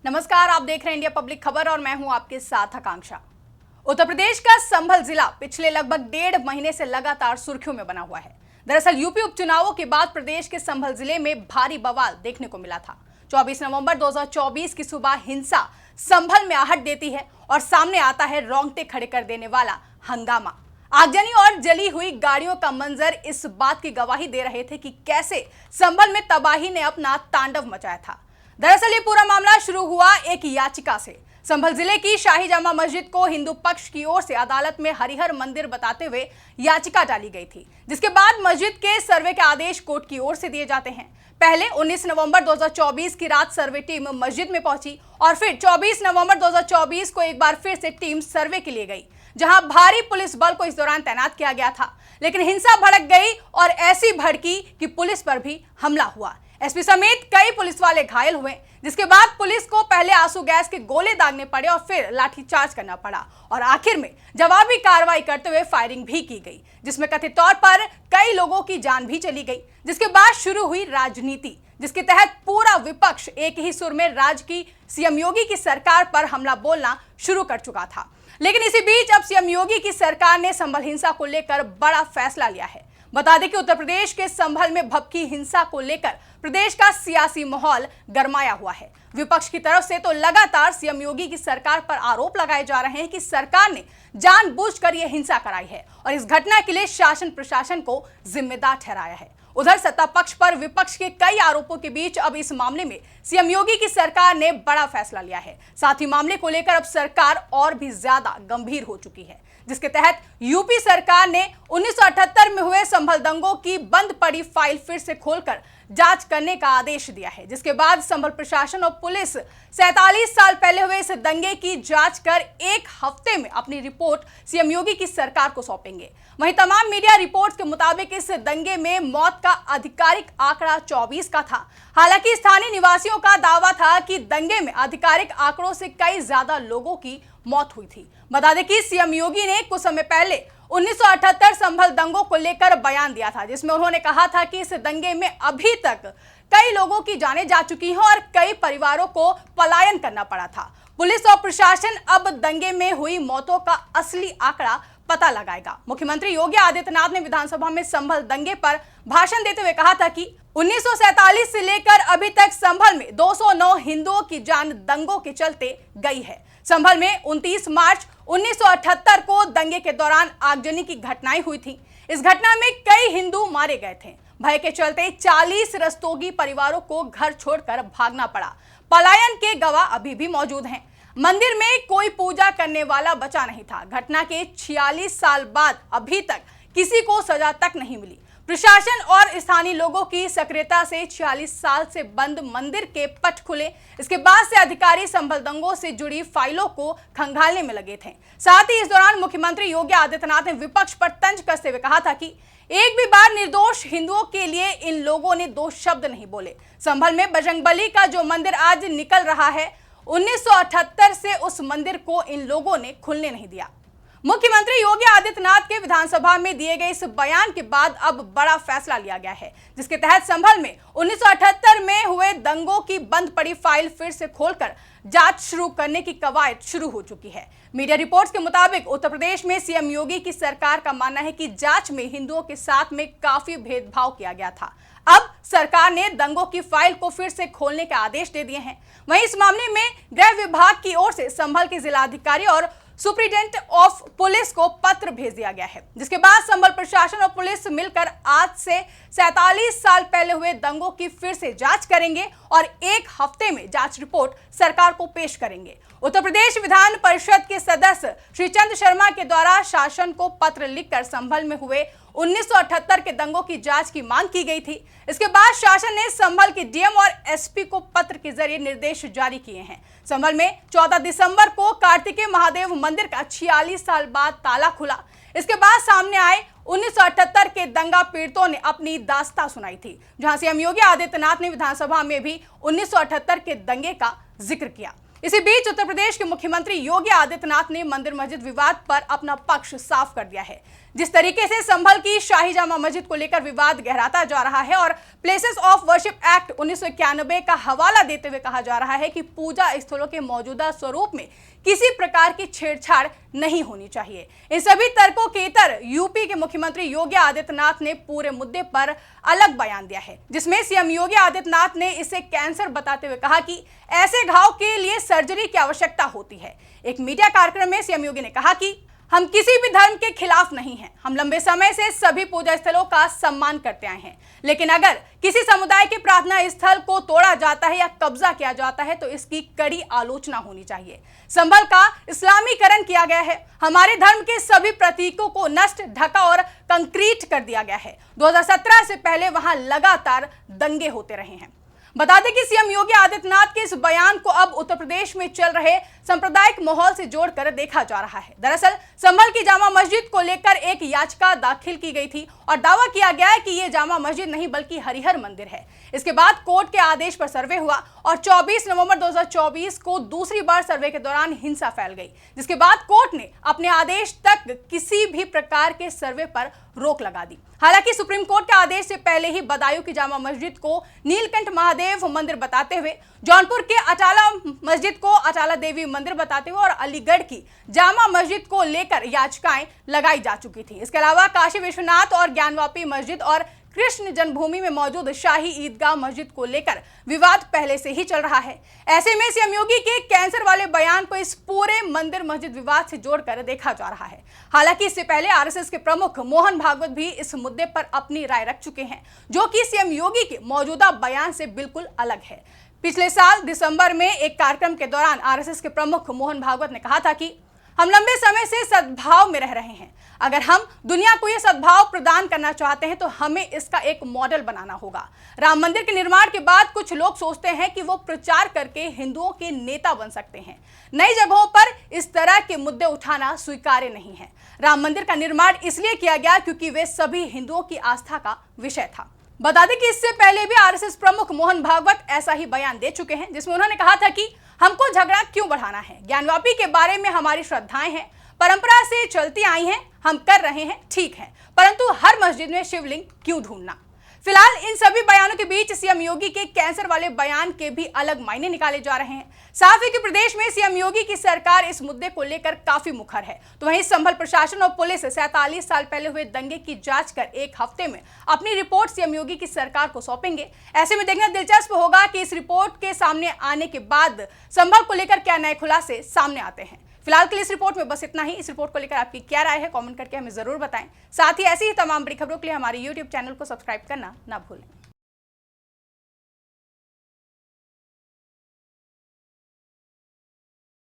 नमस्कार, आप देख रहे हैं इंडिया पब्लिक खबर और मैं हूं आपके साथ आकांक्षा। उत्तर प्रदेश का संभल जिला पिछले लगभग 1.5 महीने से लगातार सुर्खियों में बना हुआ है। दरअसल यूपी उपचुनावों के बाद प्रदेश के संभल जिले में भारी बवाल देखने को मिला था। 24 नवंबर 2024 की सुबह हिंसा संभल में आहट देती है और सामने आता है रोंगटे खड़े कर देने वाला हंगामा। आगजनी और जली हुई गाड़ियों का मंजर इस बात की गवाही दे रहे थे कि कैसे संभल में तबाही ने अपना तांडव मचाया था। दरअसल ये पूरा मामला शुरू हुआ एक याचिका से। संभल जिले की शाही जामा मस्जिद को हिंदू पक्ष की ओर से अदालत में हरिहर मंदिर बताते हुए याचिका डाली गई थी, जिसके बाद मस्जिद के सर्वे के आदेश कोर्ट की ओर से दिए जाते हैं। पहले 19 नवंबर 2024 की रात सर्वे टीम मस्जिद में पहुंची और फिर 24 नवंबर 2024 को एक बार फिर से टीम सर्वे के लिए गई, जहां भारी पुलिस बल को इस दौरान तैनात किया गया था। लेकिन हिंसा भड़क गई और ऐसी भड़की कि पुलिस पर भी हमला हुआ। एसपी समेत कई पुलिस वाले घायल हुए, जिसके बाद पुलिस को पहले आंसू गैस के गोले दागने पड़े और फिर लाठीचार्ज करना पड़ा और आखिर में जवाबी कार्रवाई करते हुए फायरिंग भी की गई, जिसमें कथित तौर पर कई लोगों की जान भी चली गई। जिसके बाद शुरू हुई राजनीति, जिसके तहत पूरा विपक्ष एक ही सुर में राज्य की सीएम योगी की सरकार पर हमला बोलना शुरू कर चुका था। लेकिन इसी बीच अब सीएम योगी की सरकार ने संभल हिंसा को लेकर बड़ा फैसला लिया है। बता दें कि उत्तर प्रदेश के संभल में भभकी हिंसा को लेकर प्रदेश का सियासी माहौल गरमाया हुआ है। विपक्ष की तरफ से तो लगातार सीएम योगी की सरकार पर आरोप लगाए जा रहे हैं कि सरकार ने जानबूझकर यह हिंसा कराई है और इस घटना के लिए शासन प्रशासन को जिम्मेदार ठहराया है। उधर सत्ता पक्ष पर विपक्ष के कई आरोपों के बीच अब इस मामले में सीएम योगी की सरकार ने बड़ा फैसला लिया है। साथ ही मामले को लेकर अब सरकार और भी ज्यादा गंभीर हो चुकी है, जिसके तहत यूपी सरकार ने 1978 में हुए संभल दंगों की बंद पड़ी फाइल फिर से खोलकर जांच करने का आदेश दिया है। जिसके बाद संभल प्रशासन और पुलिस 47 साल पहले हुए इस दंगे की जांच कर एक हफ्ते में अपनी रिपोर्ट सीएम योगी की सरकार को सौंपेंगे। वहीं तमाम मीडिया रिपोर्ट्स के मुताबिक इस दंगे में मौत का आधिकारिक आंकड़ा 24 का था। हालांकि स्थानीय निवासियों का दावा था कि दंगे में आधिकारिक आंकड़ों से कई ज्यादा लोगों की मौत हुई थी। बता दें कि सीएम योगी ने कुछ समय पहले 1978 संभल दंगों को लेकर बयान दिया था, जिसमें उन्होंने कहा था कि इस दंगे में अभी तक कई लोगों की जानें जा चुकी हैं और कई परिवारों को पलायन करना पड़ा था। पुलिस और प्रशासन अब दंगे में हुई मौतों का असली आंकड़ा पता लगाएगा। मुख्यमंत्री योगी आदित्यनाथ ने विधानसभा में संभल दंगे पर भाषण देते हुए कहा था कि 1947 से लेकर अभी तक संभल में 209 हिंदुओं की जान दंगों के चलते गई है। संभल में 29 मार्च 1978 को दंगे के दौरान आगजनी की घटनाएं हुई थी। इस घटना में कई हिंदू मारे गए थे। भय के चलते 40 रस्तोगी परिवारों को घर छोड़कर भागना पड़ा। पलायन के गवाह अभी भी मौजूद हैं। मंदिर में कोई पूजा करने वाला बचा नहीं था। घटना के 46 साल बाद अभी तक किसी को सजा तक नहीं मिली। प्रशासन और स्थानीय लोगों की सक्रियता से 46 साल से बंद मंदिर के पट खुले। इसके बाद से अधिकारी संभल दंगों से जुड़ी फाइलों को खंगालने में लगे थे। साथ ही इस दौरान मुख्यमंत्री योगी आदित्यनाथ ने विपक्ष पर तंज कसते हुए कहा था कि एक भी बार निर्दोष हिंदुओं के लिए इन लोगों ने दो शब्द नहीं बोले। संभल में बजरंगबली का जो मंदिर आज निकल रहा है, 1978 से उस मंदिर को इन लोगों ने खुलने नहीं दिया। मुख्यमंत्री योगी आदित्यनाथ के विधानसभा में दिए गए इस बयान के बाद अब बड़ा फैसला लिया गया है, जिसके तहत संभल में 1978 में हुए दंगों की बंद पड़ी फाइल फिर से खोलकर जांच शुरू करने की कवायद शुरू हो चुकी है। मीडिया रिपोर्ट्स के मुताबिक उत्तर प्रदेश में सीएम योगी की सरकार का मानना है कि जांच में हिंदुओं के साथ में काफी भेदभाव किया गया था। अब सरकार ने दंगों की फाइल को फिर से खोलने के आदेश दे दिए हैं। वहीं इस मामले में गृह विभाग की ओर से संभल के जिलाधिकारी और सुप्रीडेंट ऑफ पुलिस को पत्र भेज दिया गया है, जिसके बाद संभल प्रशासन और पुलिस मिलकर आज से 47 साल पहले हुए दंगों की फिर से जांच करेंगे और एक हफ्ते में जांच रिपोर्ट सरकार को पेश करेंगे। उत्तर प्रदेश विधान परिषद के सदस्य श्रीचंद शर्मा के द्वारा शासन को पत्र लिखकर संभल में हुए 1978 के दंगों की जांच की मांग की गई थी। इसके बाद शासन ने संभल के डीएम और एसपी को पत्र के जरिए निर्देश जारी किए हैं। संभल में 14 दिसंबर को कार्तिकेय महादेव मंदिर का 46 साल बाद ताला खुला। इसके बाद सामने आए 1978 के दंगा पीड़ितों ने अपनी दास्तां सुनाई थी, जहां सीएम योगी आदित्यनाथ ने विधानसभा में भी 1978 के दंगे का जिक्र किया। इसी बीच उत्तर प्रदेश के मुख्यमंत्री योगी आदित्यनाथ ने मंदिर मस्जिद विवाद पर अपना पक्ष साफ कर दिया है। जिस तरीके से संभल की शाही जामा मस्जिद को लेकर विवाद गहराता जा रहा है और प्लेसेस ऑफ वर्शिप एक्ट 1991 का हवाला देते हुए कहा जा रहा है कि पूजा स्थलों के मौजूदा स्वरूप में किसी प्रकार की छेड़छाड़ नहीं होनी चाहिए। इन सभी तर्कों के इतर यूपी के मुख्यमंत्री योगी आदित्यनाथ ने पूरे मुद्दे पर अलग बयान दिया है, जिसमें सीएम योगी आदित्यनाथ ने इसे कैंसर बताते हुए कहा कि ऐसे घाव के लिए सर्जरी की आवश्यकता होती है। एक मीडिया कार्यक्रम में सीएम योगी ने कहा कि हम किसी भी धर्म के खिलाफ नहीं हैं। हम लंबे समय से सभी पूजा स्थलों का सम्मान करते आए हैं, लेकिन अगर किसी समुदाय के प्रार्थना स्थल को तोड़ा जाता है या कब्जा किया जाता है तो इसकी कड़ी आलोचना होनी चाहिए। संभल का इस्लामीकरण किया गया है। हमारे धर्म के सभी प्रतीकों को नष्ट, ढका और कंक्रीट कर दिया गया है। 2017 से पहले वहां लगातार दंगे होते रहे हैं। बता दें कि सीएम योगी आदित्यनाथ के इस बयान को अब उत्तर प्रदेश में चल रहे सांप्रदायिक माहौल से जोड़कर देखा जा रहा है। दरअसल संभल की जामा मस्जिद को लेकर एक याचिका दाखिल की गई थी और दावा किया गया है कि ये जामा मस्जिद नहीं बल्कि हरिहर मंदिर है। इसके बाद कोर्ट के आदेश पर सर्वे हुआ और 24 नवंबर 2024 को दूसरी बार सर्वे के दौरान हिंसा फैल गई, जिसके बाद कोर्ट ने अपने आदेश तक किसी भी प्रकार के सर्वे पर रोक लगा दी। हालांकि सुप्रीम कोर्ट के आदेश से पहले ही बदायूं की जामा मस्जिद को नीलकंठ महादेव मंदिर बताते हुए, जौनपुर के अटाला मस्जिद को अटाला देवी मंदिर बताते हुए और अलीगढ़ की जामा मस्जिद को लेकर याचिकाएं लगाई जा चुकी थी। इसके अलावा काशी विश्वनाथ और ज्ञानवापी मस्जिद और कृष्ण जन्मभूमि में मौजूद शाही ईदगाह मस्जिद को लेकर विवाद पहले से ही चल रहा है। ऐसे में सीएम योगी के कैंसर वाले बयान को इस पूरे मंदिर मस्जिद विवाद से जोड़कर देखा जा रहा है। हालांकि इससे पहले आरएसएस के प्रमुख मोहन भागवत भी इस मुद्दे पर अपनी राय रख चुके हैं, जो कि सीएम योगी के मौजूदा बयान से बिल्कुल अलग है। पिछले साल दिसंबर में एक कार्यक्रम के दौरान आरएसएस के प्रमुख मोहन भागवत ने कहा था कि हम लंबे समय से सद्भाव में रह रहे हैं। अगर हम दुनिया को यह सद्भाव प्रदान करना चाहते हैं तो हमें इसका एक मॉडल बनाना होगा। राम मंदिर के निर्माण के बाद कुछ लोग सोचते हैं कि वो प्रचार करके हिंदुओं के नेता बन सकते हैं। नई जगहों पर इस तरह के मुद्दे उठाना स्वीकार्य नहीं है। राम मंदिर का निर्माण इसलिए किया गया क्योंकि वे सभी हिंदुओं की आस्था का विषय था। बता दें कि इससे पहले भी आरएसएस प्रमुख मोहन भागवत ऐसा ही बयान दे चुके हैं, जिसमें उन्होंने कहा था कि हमको झगड़ा क्यों बढ़ाना है। ज्ञानवापी के बारे में हमारी श्रद्धाएं हैं, परंपरा से चलती आई हैं, हम कर रहे हैं, ठीक है, परंतु हर मस्जिद में शिवलिंग क्यों ढूंढना। फिलहाल इन सभी बयानों के बीच सीएम योगी के कैंसर वाले बयान के भी अलग मायने निकाले जा रहे हैं। साफ है कि प्रदेश में सीएम योगी की सरकार इस मुद्दे को लेकर काफी मुखर है, तो वहीं संभल प्रशासन और पुलिस 47 साल पहले हुए दंगे की जांच कर एक हफ्ते में अपनी रिपोर्ट सीएम योगी की सरकार को सौंपेंगे। ऐसे में देखना दिलचस्प होगा कि इस रिपोर्ट के सामने आने के बाद संभल को लेकर क्या नए खुलासे सामने आते हैं। फिलहाल के लिए इस रिपोर्ट में बस इतना ही। इस रिपोर्ट को लेकर आपकी क्या राय है, कमेंट करके हमें जरूर बताएं। साथ ही ऐसी ही तमाम बड़ी खबरों के लिए हमारे YouTube चैनल को सब्सक्राइब करना ना भूलें।